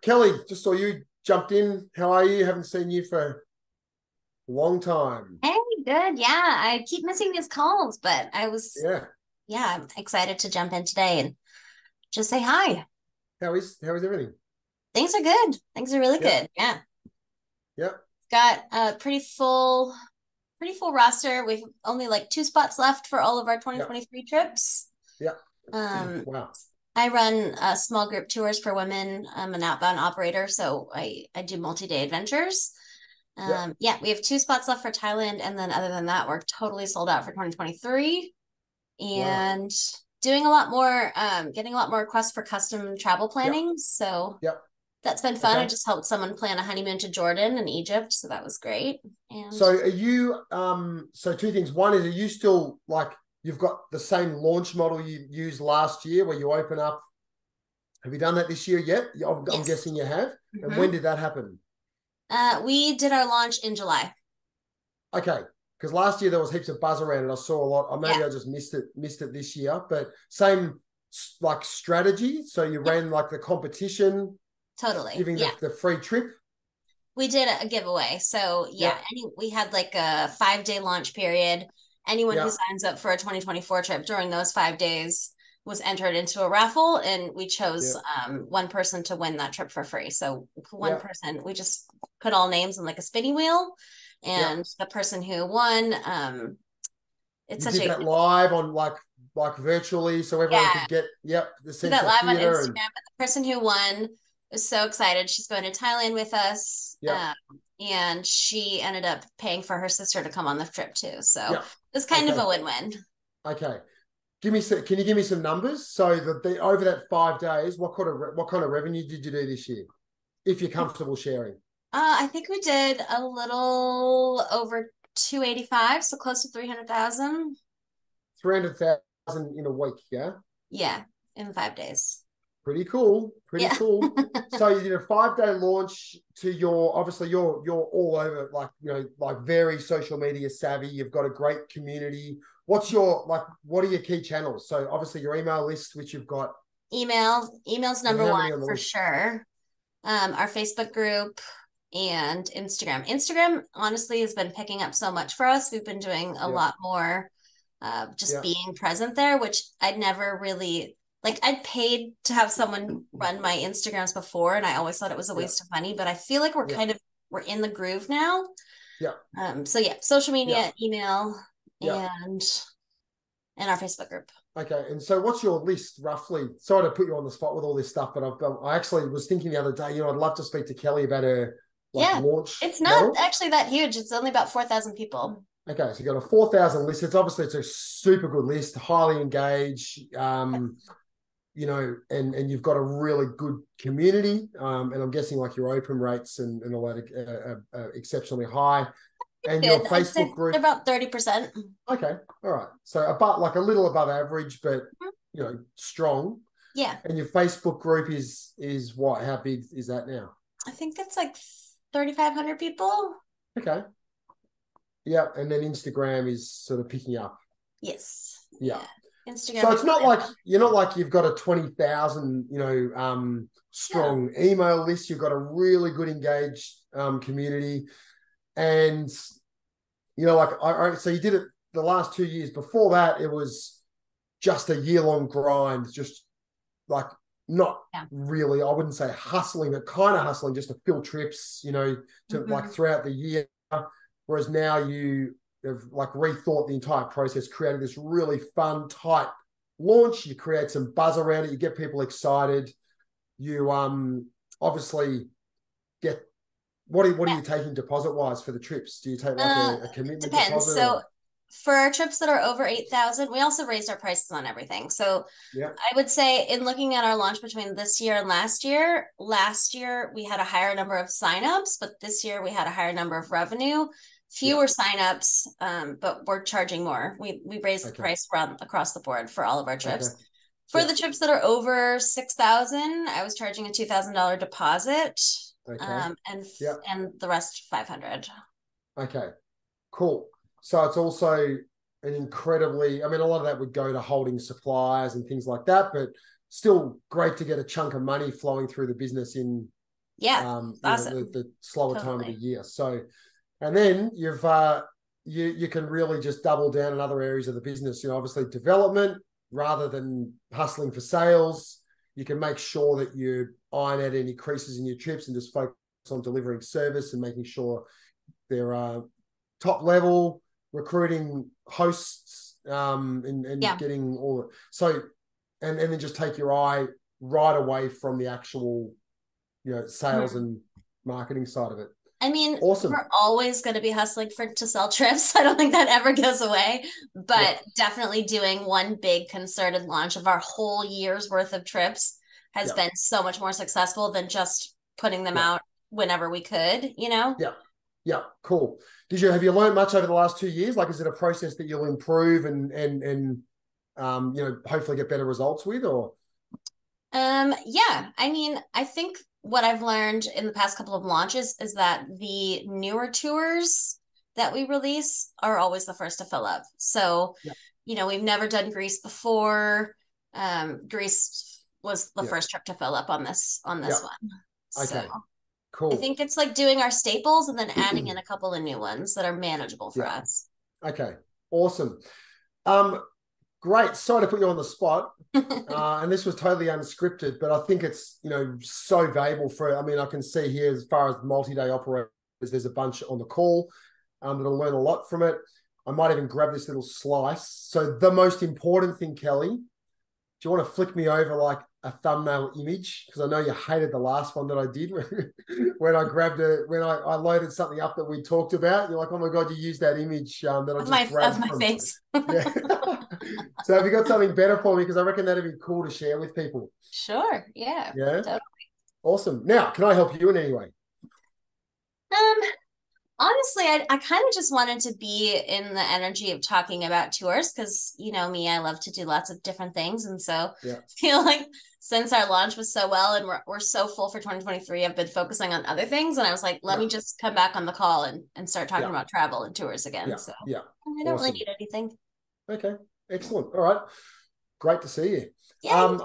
Kelly, just saw you jumped in. How are you? Haven't seen you for a long time. Hey, good. Yeah, I keep missing these calls, but Yeah. I'm excited to jump in today and just say hi. How is everything? Things are good. Things are really Yep. good. Yeah. Yep. Got a pretty full roster. We've only like two spots left for all of our Yep. 2023 trips. Yep. Um, Wow. I run small group tours for women. I'm an outbound operator, so I do multi-day adventures. Yep. Yeah, we have two spots left for Thailand, and then other than that, we're totally sold out for 2023. Wow. And doing a lot more, getting a lot more requests for custom travel Yep. planning. So Yep. that's been fun. I Okay. just helped someone plan a honeymoon to Jordan and Egypt, so that was great. And So are you so two things. One is, are you still like you've got the same launch model you used last year where you open up? Have you done that this year yet? I'm yes. guessing you have. And Hmm. when did that happen? We did our launch in July. Okay, because last year there was heaps of buzz around it. I saw a lot. Or Yeah, maybe I just missed it this year. But same like strategy. So you yeah, ran like the competition, totally. giving Yeah. the free trip. We did a giveaway. So yeah, Yep. we had like a 5 day launch period. Anyone who Yep. signs up for a 2024 trip during those 5 days was entered into a raffle, and we chose Yep. one person to win that trip for free. So one Yep. person, we just put all names in like a spinning wheel, Yep. and the person who won, it's You such did a that live on like virtually, so everyone yeah, could get the did sense that of live on theater Instagram. and But the person who won was so excited. She's going to Thailand with us. yep. And she ended up paying for her sister to come on the trip too. So it Yep. was kind of Okay. a win-win. Okay. Give me some. Can you give me some numbers? So that the over that 5 days, what kind of revenue did you do this year? If you're comfortable sharing. I think we did a little over 285, so close to 300,000. 300,000 in a week, yeah? Yeah, in 5 days. Pretty cool. Pretty Yeah. cool. So you did a 5 day launch to your obviously you're all over like like very social media savvy. You've got a great community. What's your like what are your key channels? So obviously your email list, which you've got, Email's and number how one many on the for list? sure. Our Facebook group and Instagram. Instagram honestly has been picking up so much for us. We've been doing a Yeah, lot more just yeah, being present there, which I'd never really like. I'd paid to have someone run my Instagrams before, and I always thought it was a yeah, waste of money. But I feel like yeah, we're in the groove now. yeah, So yeah, social yeah, media, email, yeah. and our Facebook group. Okay, and so what's your list roughly? Sorry to put you on the spot with all this stuff, but I actually was thinking the other day, I'd love to speak to Kelly about her like Yeah, launch it's not model. actually that huge. It's only about 4,000 people. Okay, so you got a 4,000 list. It's a super good list, highly engaged, and you've got a really good community. And I'm guessing like your open rates and all that are exceptionally high. And your Good. I'd Facebook say they're group, about 30%. okay, all right. So about like a little above average, but strong. Yeah, And your Facebook group is what? How big is that now? I think it's like 3,500 people. Okay. Yeah, and then Instagram is sort of picking up. Yes. Yeah. Yeah. So Instagram is it's not really like you're not like you've got a 20,000, no. strong email list. You've got a really good engaged community, and like so you did it the last 2 years. Before that, it was just a year long grind, just like not Yeah. really. I wouldn't say hustling, but kind of hustling, just to fill trips, to like Hmm. throughout the year. Whereas now you have like rethought the entire process, created this really fun, tight launch. You create some buzz around it. You get people excited. You obviously get what are you taking deposit wise for the trips? Do you take like a It commitment depends. deposit So or for our trips that are over 8,000, we also raised our prices on everything. So yeah, I would say in looking at our launch between this year and last year we had a higher number of signups, but this year we had a higher number of revenue, yeah, fewer signups, but we're charging more. We raised the okay, price around across the board for all of our okay, trips. For yeah, the trips that are over 6,000, I was charging a $2,000 deposit, okay, yeah, and the rest 500. okay. Cool. So it's also an incredibly, I mean, a lot of that would go to holding supplies and things like that, but still great to get a chunk of money flowing through the business in awesome. the slower time of the year. So, and then you can really just double down in other areas of the business. Obviously development, rather than hustling for sales, you can make sure that you iron out any creases in your trips and just focus on delivering service and making sure they're top level, recruiting hosts, and getting all. So, and then just take your eye right away from the actual, sales and marketing side of it. I mean, awesome. We're always going to be hustling to sell trips. I don't think that ever goes away, but definitely doing one big concerted launch of our whole year's worth of trips has been so much more successful than just putting them out whenever we could, Yeah. Cool. Have you learned much over the last 2 years? Like, is it a process that you'll improve and hopefully get better results with, or? Yeah. I mean, I think what I've learned in the past couple of launches is that the newer tours that we release are always the first to fill up. So, we've never done Greece before. Greece was the first trip to fill up on this one. Okay. So cool. I think it's like doing our staples and then adding in a couple of new ones that are manageable for us. Okay. Awesome. Great. Sorry to put you on the spot. And this was totally unscripted, but I think it's, so valuable I can see here as far as multi-day operators, there's a bunch on the call that'll learn a lot from it. I might even grab this little slice. So the most important thing, Kelly, do you want to flick me over like a thumbnail image? Because I know you hated the last one that I did when I grabbed when I loaded something up that we talked about. You're like, oh my God, you used that image that I just grabbed of my face. Yeah. So have you got something better for me? Because I reckon that'd be cool to share with people. Sure. Yeah. Yeah. Totally. Awesome. Now, can I help you in any way? Honestly, I kind of just wanted to be in the energy of talking about tours because, me, I love to do lots of different things. And so I feel like since our launch was so well and we're so full for 2023, I've been focusing on other things. And I was like, let me just come back on the call and start talking about travel and tours again. So I don't really need anything. Okay. Excellent. All right. Great to see you. Yeah.